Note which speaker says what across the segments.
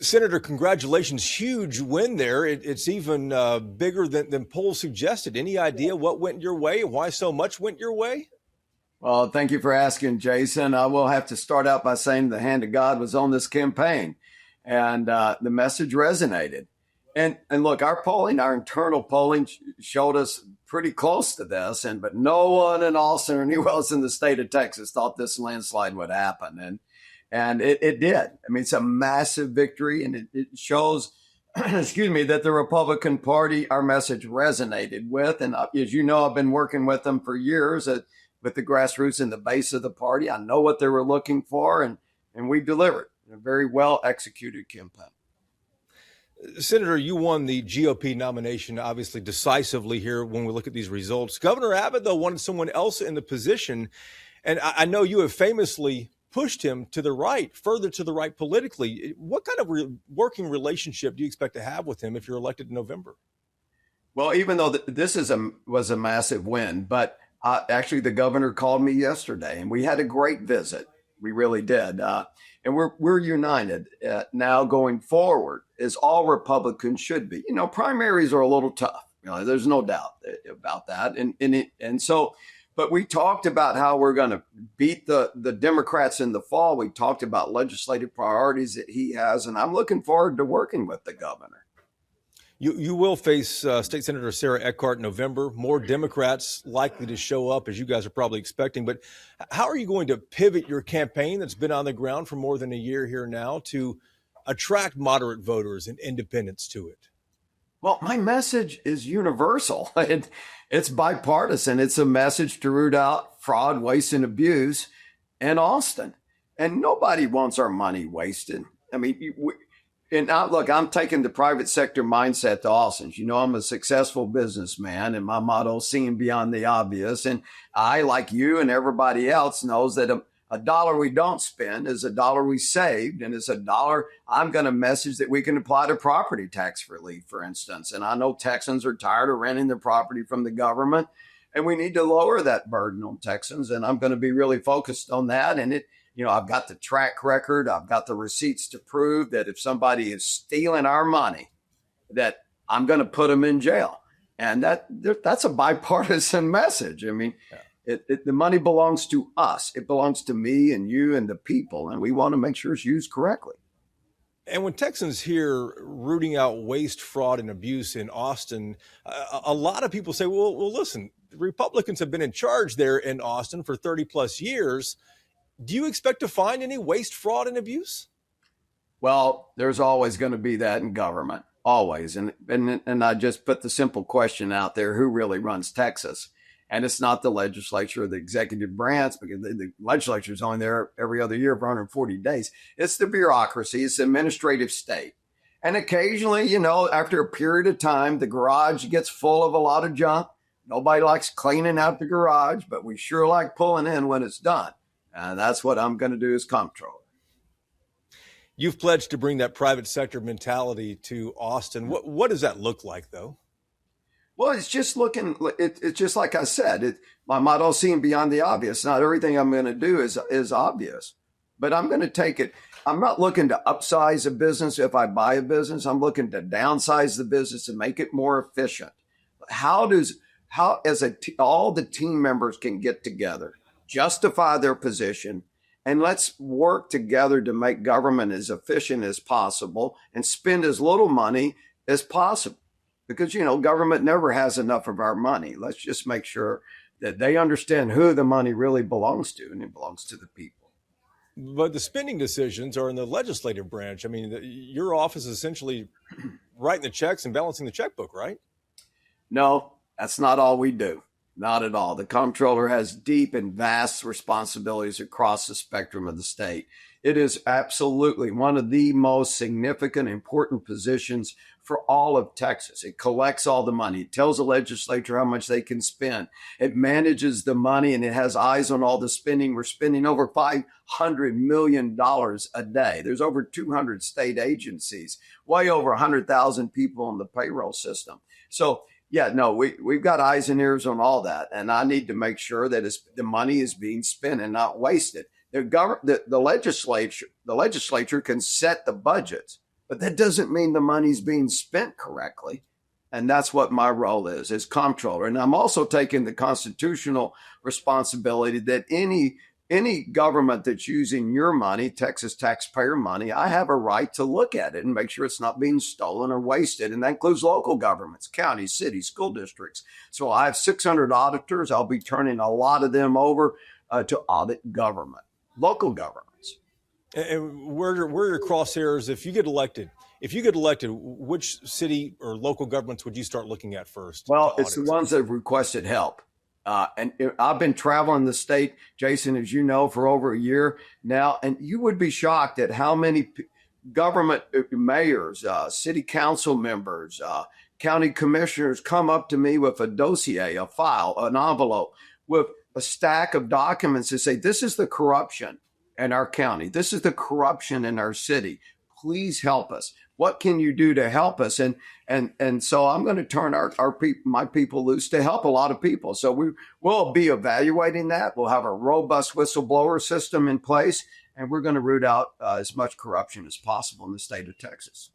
Speaker 1: Senator, congratulations. Huge win there. It's even bigger than polls suggested. Any idea what went your way and why so much went your way?
Speaker 2: Well, thank you for asking, Jason. I will have to start out by saying the hand of God was on this campaign, and the message resonated. And look, our internal polling showed us pretty close to this, but no one in Austin or anywhere else in the state of Texas thought this landslide would happen, and it did. I mean, it's a massive victory, and it shows, excuse me, that the Republican Party, our message resonated with. And as you know, I've been working with them for years with the grassroots and the base of the party. I know what they were looking for, and we delivered a very well executed campaign.
Speaker 1: Senator, you won the GOP nomination, obviously decisively here when we look at these results. Governor Abbott, though, wanted someone else in the position. And I know you have famously pushed him to the right, further to the right politically. What kind of working relationship do you expect to have with him if you're elected in November? Well,
Speaker 2: even though this was a massive win, but actually the governor called me yesterday, and we had a great visit. We really did. And we're united now going forward, as all Republicans should be. You know, primaries are a little tough. You know, there's no doubt about that. And so, but we talked about how we're going to beat the Democrats in the fall. We talked about legislative priorities that he has, and I'm looking forward to working with the governor.
Speaker 1: You will face State Senator Sarah Eckhart in November. More Democrats likely to show up, as you guys are probably expecting. But how are you going to pivot your campaign that's been on the ground for more than a year here now to attract moderate voters and independents to it?
Speaker 2: Well, my message is universal. It's bipartisan. It's a message to root out fraud, waste, and abuse in Austin. And nobody wants our money wasted. I mean, look, I'm taking the private sector mindset to Austin. You know, I'm a successful businessman, and my motto is seeing beyond the obvious. And I, like you and everybody else, knows that a dollar we don't spend is a dollar we saved, and it's a dollar I'm going to message that we can apply to property tax relief, for instance. And I know Texans are tired of renting their property from the government, and we need to lower that burden on Texans. And I'm going to be really focused on that. And I've got the track record. I've got the receipts to prove that if somebody is stealing our money, that I'm going to put them in jail. And that's a bipartisan message. I mean, the money belongs to us. It belongs to me and you and the people. And we want to make sure it's used correctly.
Speaker 1: And when Texans hear rooting out waste, fraud, and abuse in Austin, a lot of people say, well, listen, the Republicans have been in charge there in Austin for 30 plus years. Do you expect to find any waste, fraud, and abuse?
Speaker 2: Well, there's always going to be that in government, always. And I just put the simple question out there, who really runs Texas? And it's not the legislature or the executive branch, because the legislature is only there every other year for 140 days. It's the bureaucracy. It's the administrative state. And occasionally, after a period of time, the garage gets full of a lot of junk. Nobody likes cleaning out the garage, but we sure like pulling in when it's done. And that's what I'm going to do as comptroller.
Speaker 1: You've pledged to bring that private sector mentality to Austin. What does that look like, though?
Speaker 2: Well, it's just like I said, my motto, seeing beyond the obvious. Not everything I'm going to do is obvious, but I'm going to take it. I'm not looking to upsize a business if I buy a business. I'm looking to downsize the business and make it more efficient. All the team members can get together, justify their position, and let's work together to make government as efficient as possible and spend as little money as possible. Because, government never has enough of our money. Let's just make sure that they understand who the money really belongs to, and it belongs to the people.
Speaker 1: But the spending decisions are in the legislative branch. I mean, your office is essentially writing the checks and balancing the checkbook, right?
Speaker 2: No, that's not all we do. Not at all. The comptroller has deep and vast responsibilities across the spectrum of the state. It is absolutely one of the most significant, important positions for all of Texas. It collects all the money. It tells the legislature how much they can spend. It manages the money, and it has eyes on all the spending. We're spending over $500 million a day. There's over 200 state agencies, way over 100,000 people on the payroll system. So we've got eyes and ears on all that. And I need to make sure that the money is being spent and not wasted. The legislature can set the budgets, but that doesn't mean the money's being spent correctly. And that's what my role is as comptroller. And I'm also taking the constitutional responsibility that any government that's using your money, Texas taxpayer money, I have a right to look at it and make sure it's not being stolen or wasted. And that includes local governments, counties, cities, school districts. So I have 600 auditors. I'll be turning a lot of them over to audit government, local governments.
Speaker 1: And where are your crosshairs if you get elected? If you get elected, which city or local governments would you start looking at first?
Speaker 2: Well, it's the ones that have requested help. And I've been traveling the state, Jason, as you know, for over a year now, and you would be shocked at how many government mayors, city council members, county commissioners come up to me with a dossier, a file, an envelope with a stack of documents that say, this is the corruption in our county. This is the corruption in our city. Please help us. What can you do to help us? And so I'm going to turn my people loose to help a lot of people. So we'll be evaluating that. We'll have a robust whistleblower system in place, and we're going to root out as much corruption as possible in the state of Texas.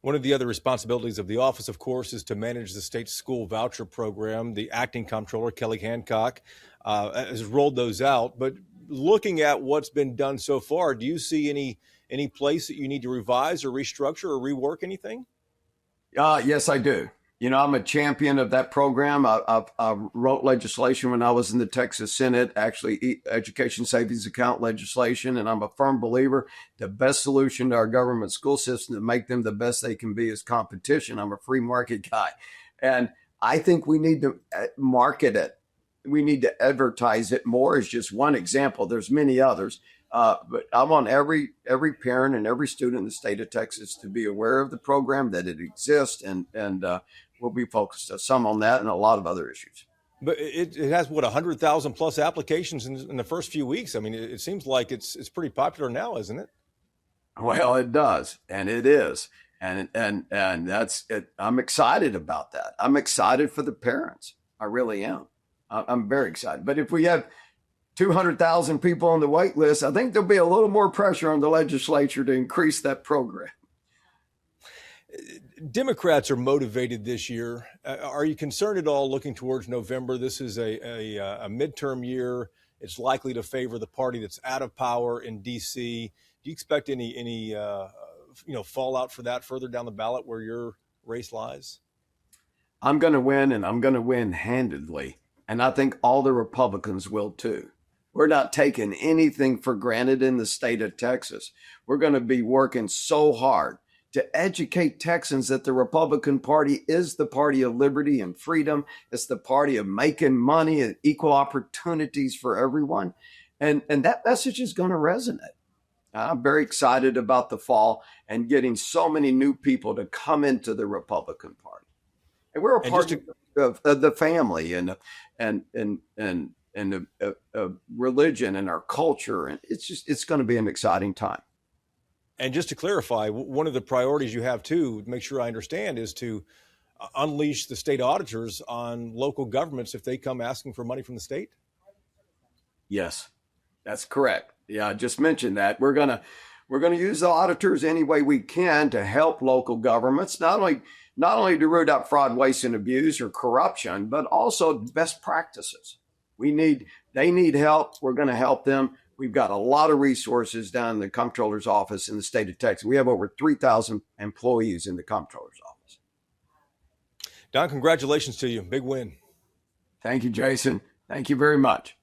Speaker 1: One of the other responsibilities of the office, of course, is to manage the state school voucher program. The acting comptroller, Kelly Hancock, has rolled those out. But looking at what's been done so far, do you see any place that you need to revise or restructure or rework anything?
Speaker 2: Yes, I do. I'm a champion of that program. I wrote legislation when I was in the Texas Senate, actually education savings account legislation. And I'm a firm believer the best solution to our government school system to make them the best they can be is competition. I'm a free market guy. And I think we need to market it. We need to advertise it more as just one example. There's many others. But I want every parent and every student in the state of Texas to be aware of the program, that it exists, and we'll be focused some on that and a lot of other issues.
Speaker 1: But it has, 100,000 plus applications in the first few weeks. I mean, it seems like it's pretty popular now, isn't it?
Speaker 2: Well, it does, and it is. And that's it. I'm excited about that. I'm excited for the parents. I really am. I'm very excited. But if we have 200,000 people on the wait list, I think there'll be a little more pressure on the legislature to increase that program.
Speaker 1: Democrats are motivated this year. Are you concerned at all looking towards November? This is a midterm year. It's likely to favor the party that's out of power in D.C. Do you expect any fallout for that further down the ballot where your race lies?
Speaker 2: I'm going to win, and I'm going to win handedly. And I think all the Republicans will too. We're not taking anything for granted in the state of Texas. We're going to be working so hard to educate Texans that the Republican Party is the party of liberty and freedom. It's the party of making money and equal opportunities for everyone. And that message is going to resonate. I'm very excited about the fall and getting so many new people to come into the Republican Party. And we're a part of the family and the religion and our culture. And it's going to be an exciting time.
Speaker 1: And just to clarify, one of the priorities you have too, make sure I understand, is to unleash the state auditors on local governments if they come asking for money from the state?
Speaker 2: Yes, that's correct. Yeah, I just mentioned that. We're gonna use the auditors any way we can to help local governments, not only to root out fraud, waste, and abuse or corruption, but also best practices. They need help. We're going to help them. We've got a lot of resources down in the comptroller's office in the state of Texas. We have over 3,000 employees in the comptroller's office.
Speaker 1: Don, congratulations to you. Big win.
Speaker 2: Thank you, Jason. Thank you very much.